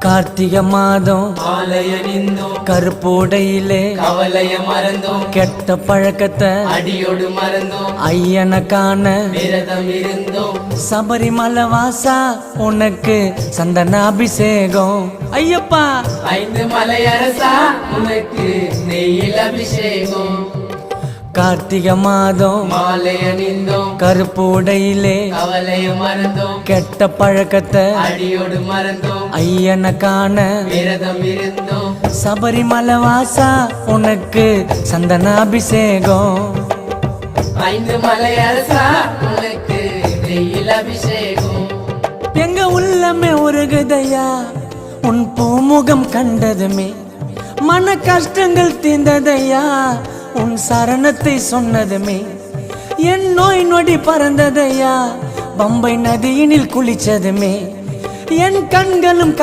கார்த்திகை மாதம் ஆலயனிந்தோம் கருப்போடையிலே கவலைய மறந்தோம் கெட்ட பழக்கத்தை அடியோடு மறந்தோம் ஐயனை காண விரதம் இருந்தோம் சபரிமலை வாசா உனக்கு சந்தன அபிஷேகம் ஐயப்பா 5 மலையரசா உனக்கு நெய்யில் அபிஷேகம் கார்த்திகை மாதம் மாலையனிந்தோம் கருப்போடையிலே கவலைய மறந்தோம் கெட்ட பழக்கத்தை அடியோடு மறந்தோம் ஐயனை காண விரதம் இருந்தோம் சபரிமலை வாசா உனக்கு சந்தன அபிஷேகம் 5 மலையரசா உனக்கு நெய்யில் அபிஷேகம் எங்க உள்ளமே உருகுதையா உன் பூமுகம் கண்டதுமே மன கஷ்டங்கள் தீர்ந்ததையா உன் சரணத்தை சொன்னதுமே என் நோய் நொடி பறந்ததையா பம்பை நதியினில் குளிச்சதுமே என் கண்களும்